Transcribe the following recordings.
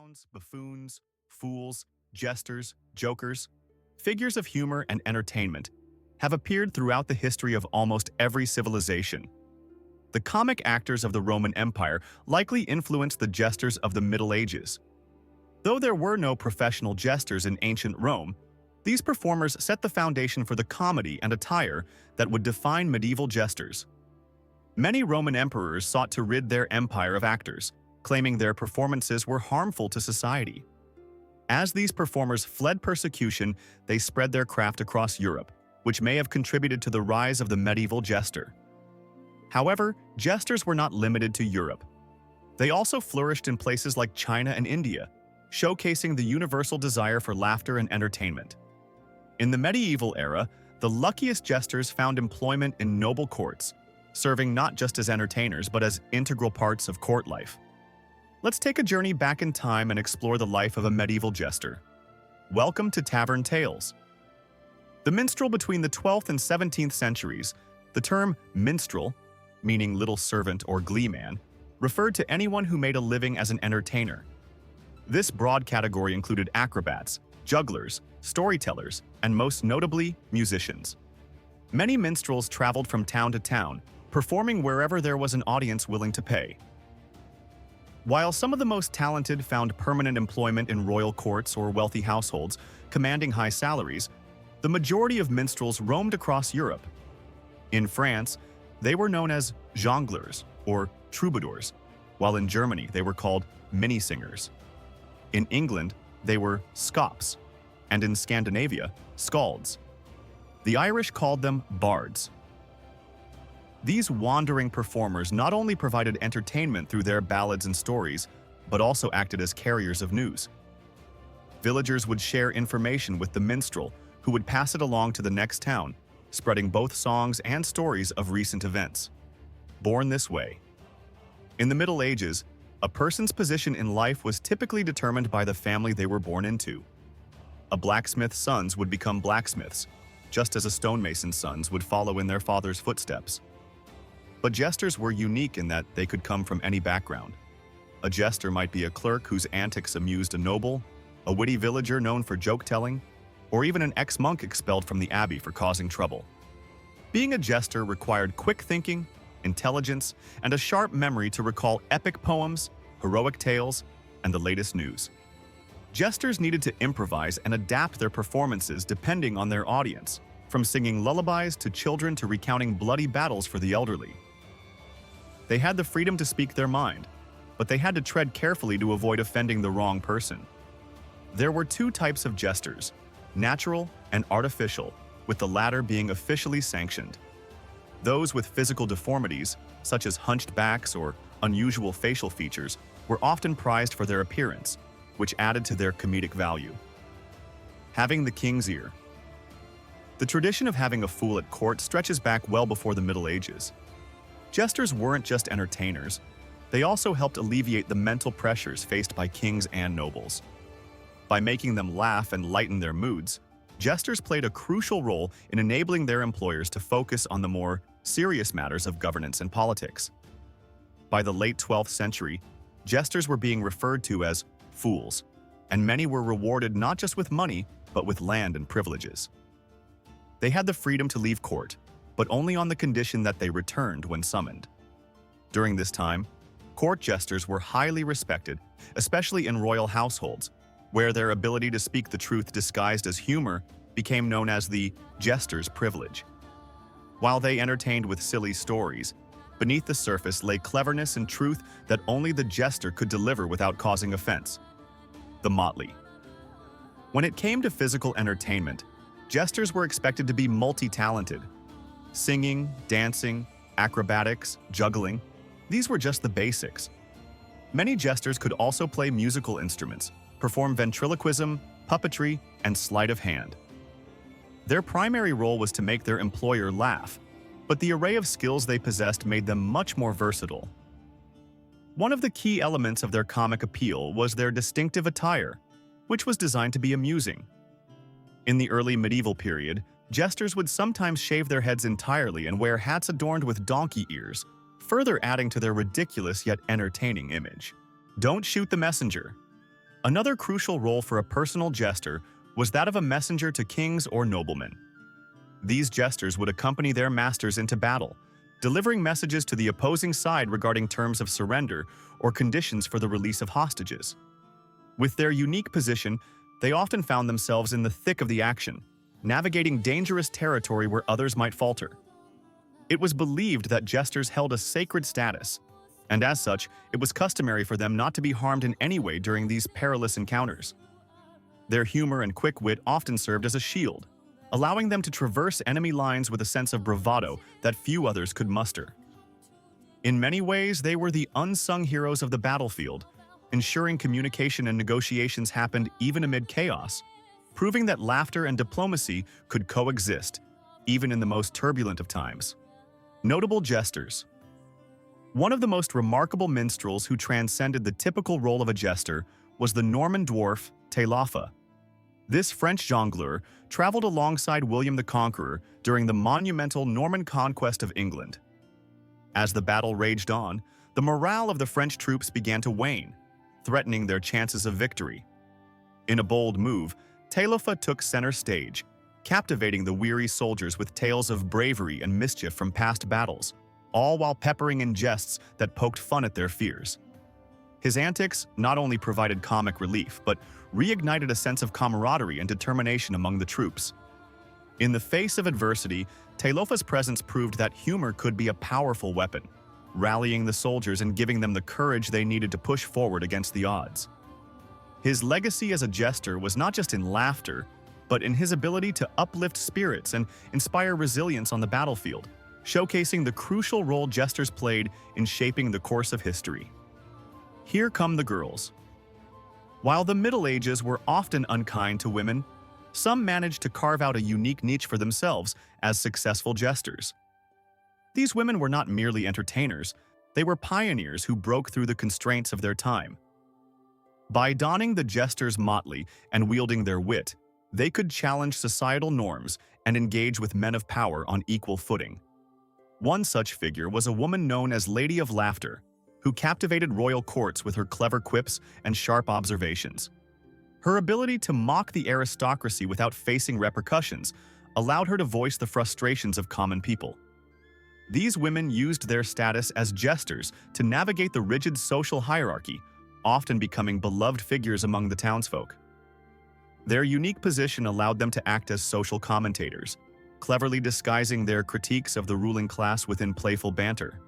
Clowns, buffoons, fools, jesters, jokers, figures of humor and entertainment have appeared throughout the history of almost every civilization. The comic actors of the Roman Empire likely influenced the jesters of the Middle Ages. Though there were no professional jesters in ancient Rome, these performers set the foundation for the comedy and attire that would define medieval jesters. Many Roman emperors sought to rid their empire of actors, claiming their performances were harmful to society. As these performers fled persecution, they spread their craft across Europe, which may have contributed to the rise of the medieval jester. However, jesters were not limited to Europe. They also flourished in places like China and India, showcasing the universal desire for laughter and entertainment. In the medieval era, the luckiest jesters found employment in noble courts, serving not just as entertainers but as integral parts of court life. Let's take a journey back in time and explore the life of a medieval jester. Welcome to Tavern Tales. The minstrel between the 12th and 17th centuries, the term minstrel, meaning little servant or gleeman, referred to anyone who made a living as an entertainer. This broad category included acrobats, jugglers, storytellers, and most notably, musicians. Many minstrels traveled from town to town, performing wherever there was an audience willing to pay. While some of the most talented found permanent employment in royal courts or wealthy households, commanding high salaries, the majority of minstrels roamed across Europe. In France, they were known as jongleurs or troubadours, while in Germany they were called minnesingers. In England, they were scops, and in Scandinavia, skalds. The Irish called them bards. These wandering performers not only provided entertainment through their ballads and stories, but also acted as carriers of news. Villagers would share information with the minstrel, who would pass it along to the next town, spreading both songs and stories of recent events. Born this way. In the Middle Ages, a person's position in life was typically determined by the family they were born into. A blacksmith's sons would become blacksmiths, just as a stonemason's sons would follow in their father's footsteps. But jesters were unique in that they could come from any background. A jester might be a clerk whose antics amused a noble, a witty villager known for joke-telling, or even an ex-monk expelled from the abbey for causing trouble. Being a jester required quick thinking, intelligence, and a sharp memory to recall epic poems, heroic tales, and the latest news. Jesters needed to improvise and adapt their performances depending on their audience, from singing lullabies to children to recounting bloody battles for the elderly. They had the freedom to speak their mind, but they had to tread carefully to avoid offending the wrong person. There were two types of jesters, natural and artificial, with the latter being officially sanctioned. Those with physical deformities, such as hunched backs or unusual facial features, were often prized for their appearance, which added to their comedic value. Having the king's ear. The tradition of having a fool at court stretches back well before the Middle Ages. Jesters weren't just entertainers, they also helped alleviate the mental pressures faced by kings and nobles. By making them laugh and lighten their moods, jesters played a crucial role in enabling their employers to focus on the more serious matters of governance and politics. By the late 12th century, jesters were being referred to as fools, and many were rewarded not just with money, but with land and privileges. They had the freedom to leave court, but only on the condition that they returned when summoned. During this time, court jesters were highly respected, especially in royal households, where their ability to speak the truth disguised as humor became known as the jester's privilege. While they entertained with silly stories, beneath the surface lay cleverness and truth that only the jester could deliver without causing offense. The motley. When it came to physical entertainment, jesters were expected to be multi-talented. Singing, dancing, acrobatics, juggling, these were just the basics. Many jesters could also play musical instruments, perform ventriloquism, puppetry, and sleight of hand. Their primary role was to make their employer laugh, but the array of skills they possessed made them much more versatile. One of the key elements of their comic appeal was their distinctive attire, which was designed to be amusing. In the early medieval period, jesters would sometimes shave their heads entirely and wear hats adorned with donkey ears, further adding to their ridiculous yet entertaining image. Don't shoot the messenger. Another crucial role for a personal jester was that of a messenger to kings or noblemen. These jesters would accompany their masters into battle, delivering messages to the opposing side regarding terms of surrender or conditions for the release of hostages. With their unique position, they often found themselves in the thick of the action, navigating dangerous territory where others might falter. It was believed that jesters held a sacred status, and as such, it was customary for them not to be harmed in any way during these perilous encounters. Their humor and quick wit often served as a shield, allowing them to traverse enemy lines with a sense of bravado that few others could muster. In many ways, they were the unsung heroes of the battlefield, ensuring communication and negotiations happened even amid chaos, proving that laughter and diplomacy could coexist, even in the most turbulent of times. Notable jesters. One of the most remarkable minstrels who transcended the typical role of a jester was the Norman dwarf Teilafa. This French jongleur traveled alongside William the Conqueror during the monumental Norman conquest of England. As the battle raged on, the morale of the French troops began to wane, threatening their chances of victory. In a bold move, Teilafa took center stage, captivating the weary soldiers with tales of bravery and mischief from past battles, all while peppering in jests that poked fun at their fears. His antics not only provided comic relief, but reignited a sense of camaraderie and determination among the troops. In the face of adversity, Teilafa's presence proved that humor could be a powerful weapon, rallying the soldiers and giving them the courage they needed to push forward against the odds. His legacy as a jester was not just in laughter, but in his ability to uplift spirits and inspire resilience on the battlefield, showcasing the crucial role jesters played in shaping the course of history. Here come the girls. While the Middle Ages were often unkind to women, some managed to carve out a unique niche for themselves as successful jesters. These women were not merely entertainers, they were pioneers who broke through the constraints of their time. By donning the jester's motley and wielding their wit, they could challenge societal norms and engage with men of power on equal footing. One such figure was a woman known as Lady of Laughter, who captivated royal courts with her clever quips and sharp observations. Her ability to mock the aristocracy without facing repercussions allowed her to voice the frustrations of common people. These women used their status as jesters to navigate the rigid social hierarchy, often becoming beloved figures among the townsfolk. Their unique position allowed them to act as social commentators, cleverly disguising their critiques of the ruling class within playful banter.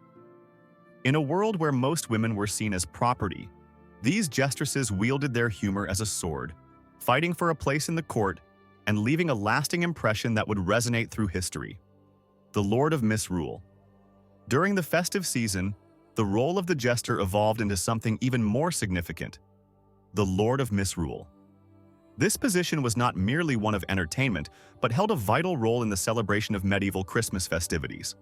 In a world where most women were seen as property, these jestresses wielded their humor as a sword, fighting for a place in the court and leaving a lasting impression that would resonate through history. The Lord of Misrule. During the festive season, the role of the jester evolved into something even more significant: the Lord of Misrule. This position was not merely one of entertainment, but held a vital role in the celebration of medieval Christmas festivities.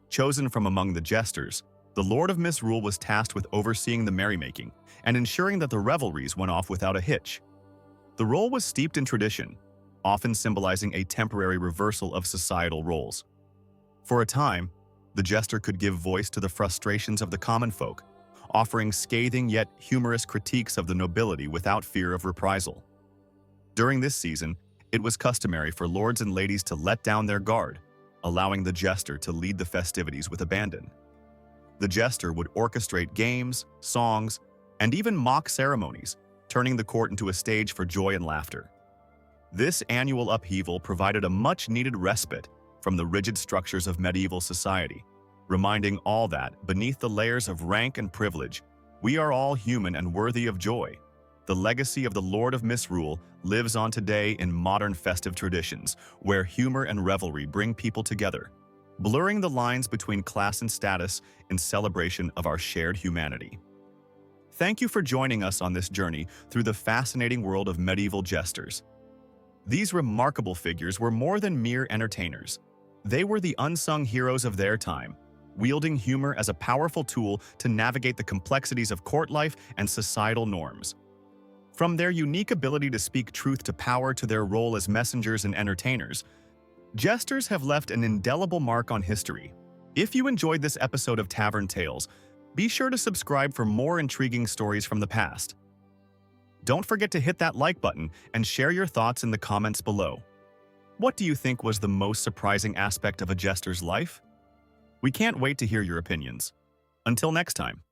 Chosen from among the jesters, the Lord of Misrule was tasked with overseeing the merrymaking and ensuring that the revelries went off without a hitch. The role was steeped in tradition, often symbolizing a temporary reversal of societal roles. For a time, the jester could give voice to the frustrations of the common folk, offering scathing yet humorous critiques of the nobility without fear of reprisal. During this season, it was customary for lords and ladies to let down their guard, allowing the jester to lead the festivities with abandon. The jester would orchestrate games, songs, and even mock ceremonies, turning the court into a stage for joy and laughter. This annual upheaval provided a much-needed respite from the rigid structures of medieval society, reminding all that, beneath the layers of rank and privilege, we are all human and worthy of joy. The legacy of the Lord of Misrule lives on today in modern festive traditions, where humor and revelry bring people together, blurring the lines between class and status in celebration of our shared humanity. Thank you for joining us on this journey through the fascinating world of medieval jesters. These remarkable figures were more than mere entertainers. They were the unsung heroes of their time, wielding humor as a powerful tool to navigate the complexities of court life and societal norms. From their unique ability to speak truth to power to their role as messengers and entertainers, jesters have left an indelible mark on history. If you enjoyed this episode of Tavern Tales, be sure to subscribe for more intriguing stories from the past. Don't forget to hit that like button and share your thoughts in the comments below. What do you think was the most surprising aspect of a jester's life? We can't wait to hear your opinions. Until next time.